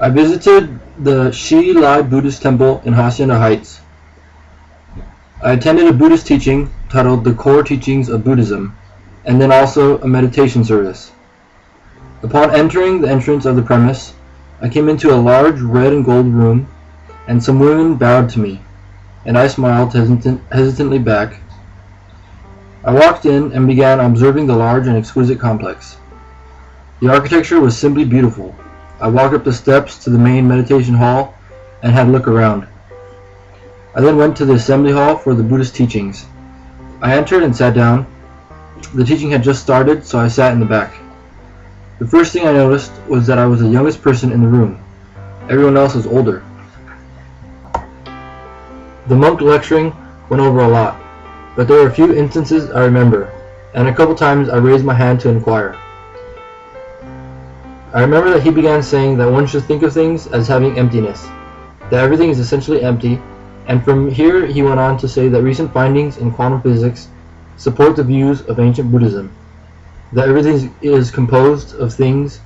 I visited the Hsi Lai Buddhist Temple in Hacienda Heights. I attended a Buddhist teaching titled The Core Teachings of Buddhism, and then also a meditation service. Upon entering the entrance of the premise, I came into a large red and gold room, and some women bowed to me, and I smiled hesitantly back. I walked in and began observing the large and exquisite complex. The architecture was simply beautiful. I walked up the steps to the main meditation hall and had a look around. I then went to the assembly hall for the Buddhist teachings. I entered and sat down. The teaching had just started, so I sat in the back. The first thing I noticed was that I was the youngest person in the room. Everyone else was older. The monk lecturing went over a lot, but there were a few instances I remember, and a couple times I raised my hand to inquire. I remember that he began saying that one should think of things as having emptiness, that everything is essentially empty, and from here he went on to say that recent findings in quantum physics support the views of ancient Buddhism, that everything is composed of things,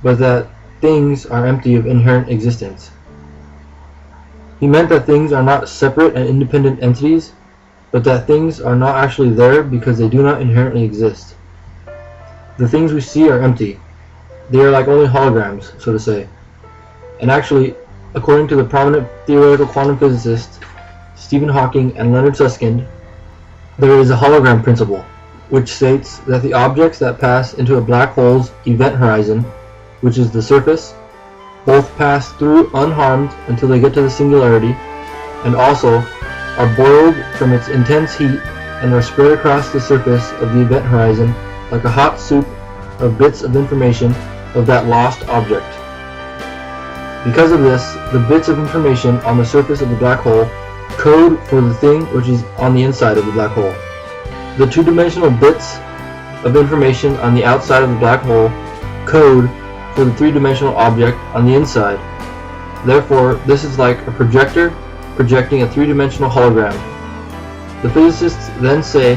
but that things are empty of inherent existence. He meant that things are not separate and independent entities, but that things are not actually there because they do not inherently exist. The things we see are empty. They are like only holograms, so to say. And actually, according to the prominent theoretical quantum physicists Stephen Hawking and Leonard Susskind, there is a hologram principle, which states that the objects that pass into a black hole's event horizon, which is the surface, both pass through unharmed until they get to the singularity, and also are boiled from its intense heat and are spread across the surface of the event horizon like a hot soup of bits of information of that lost object. Because of this, the bits of information on the surface of the black hole code for the thing which is on the inside of the black hole. The two-dimensional bits of information on the outside of the black hole code for the three-dimensional object on the inside. Therefore, this is like a projector projecting a three-dimensional hologram. The physicists then say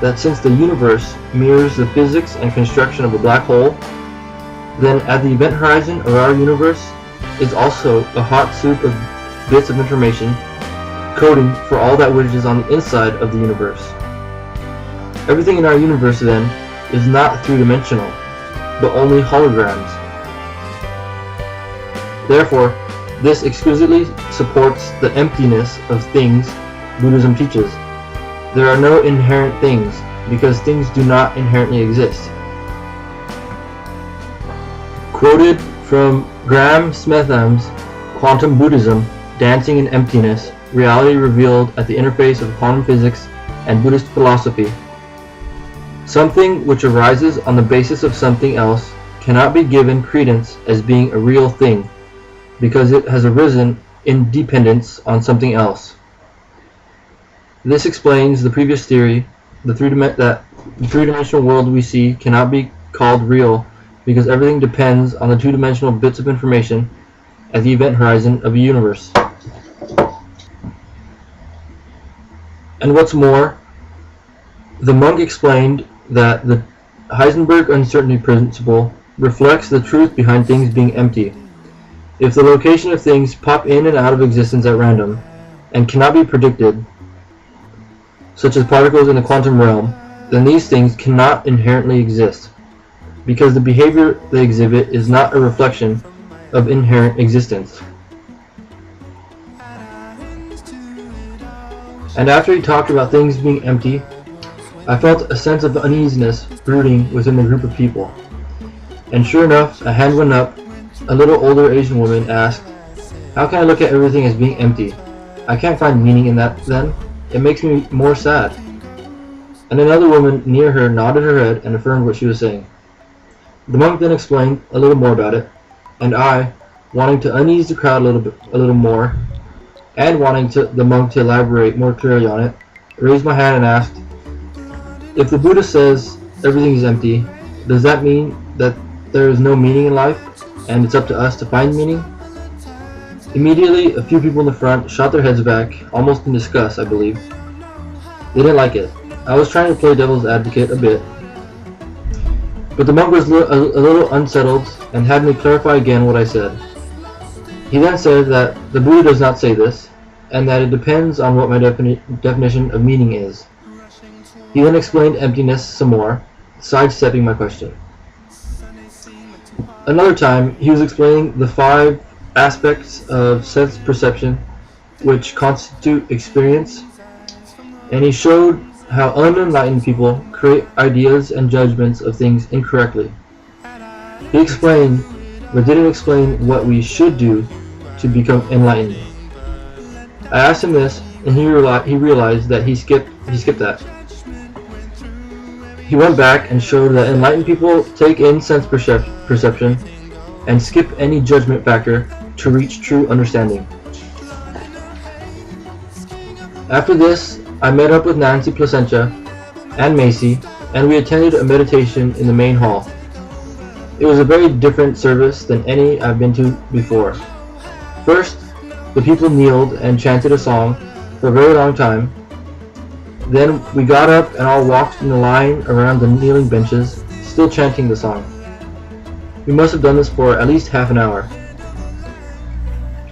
that since the universe mirrors the physics and construction of a black hole, then at the event horizon of our universe is also a hot soup of bits of information coding for all that which is on the inside of the universe. Everything in our universe then is not three-dimensional, but only holograms. Therefore, this exquisitely supports the emptiness of things Buddhism teaches. There are no inherent things, because things do not inherently exist. Quoted from Graham Smetham's Quantum Buddhism, Dancing in Emptiness, Reality Revealed at the Interface of Quantum Physics and Buddhist Philosophy. Something which arises on the basis of something else cannot be given credence as being a real thing, because it has arisen in dependence on something else. This explains the previous theory that the three-dimensional world we see cannot be called real because everything depends on the two-dimensional bits of information at the event horizon of a universe. And what's more, the monk explained that the Heisenberg uncertainty principle reflects the truth behind things being empty. If the location of things pop in and out of existence at random and cannot be predicted, such as particles in the quantum realm, then these things cannot inherently exist, because the behavior they exhibit is not a reflection of inherent existence. And after he talked about things being empty, I felt a sense of uneasiness brooding within the group of people. And sure enough, a hand went up. A little older Asian woman asked, "How can I look at everything as being empty? I can't find meaning in that then. It makes me more sad." And another woman near her nodded her head and affirmed what she was saying. The monk then explained a little more about it, and I, wanting to unease the crowd a little more, and wanting the monk to elaborate more clearly on it, raised my hand and asked, "If the Buddha says everything is empty, does that mean that there is no meaning in life, and it's up to us to find meaning?" Immediately, a few people in the front shot their heads back, almost in disgust, I believe. They didn't like it. I was trying to play devil's advocate a bit, but the monk was a little unsettled and had me clarify again what I said. He then said that the Buddha does not say this, and that it depends on what my definition of meaning is. He then explained emptiness some more, sidestepping my question. Another time, he was explaining the 5 aspects of sense perception which constitute experience, and he showed how unenlightened people create ideas and judgments of things incorrectly. He explained, but didn't explain what we should do to become enlightened. I asked him this, and he realized that he skipped that. He went back and showed that enlightened people take in sense perception and skip any judgment factor to reach true understanding. After this, I met up with Nancy Placentia and Macy, and we attended a meditation in the main hall. It was a very different service than any I've been to before. First, the people kneeled and chanted a song for a very long time. Then we got up and all walked in a line around the kneeling benches, still chanting the song. We must have done this for at least half an hour.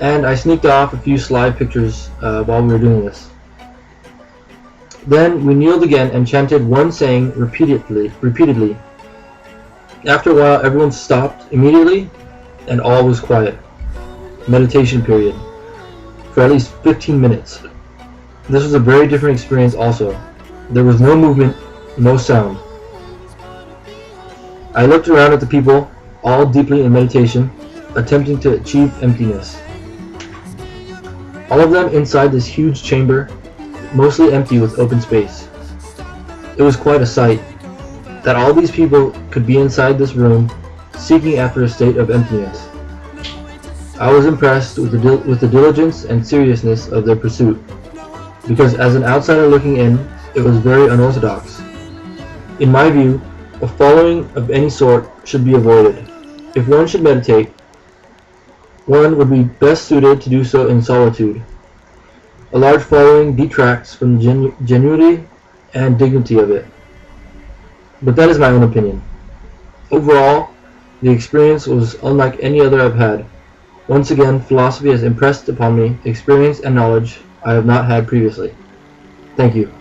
And I sneaked off a few slide pictures while we were doing this. Then we kneeled again and chanted one saying repeatedly. After a while, everyone stopped immediately and all was quiet. Meditation period. For at least 15 minutes. This was a very different experience also. There was no movement, no sound. I looked around at the people, all deeply in meditation, attempting to achieve emptiness. All of them inside this huge chamber, mostly empty with open space. It was quite a sight, that all these people could be inside this room, seeking after a state of emptiness. I was impressed with the diligence and seriousness of their pursuit, because as an outsider looking in, it was very unorthodox. In my view, a following of any sort should be avoided. If one should meditate, one would be best suited to do so in solitude. A large following detracts from the genuinity and dignity of it. But that is my own opinion. Overall, the experience was unlike any other I've had. Once again, philosophy has impressed upon me experience and knowledge I have not had previously. Thank you.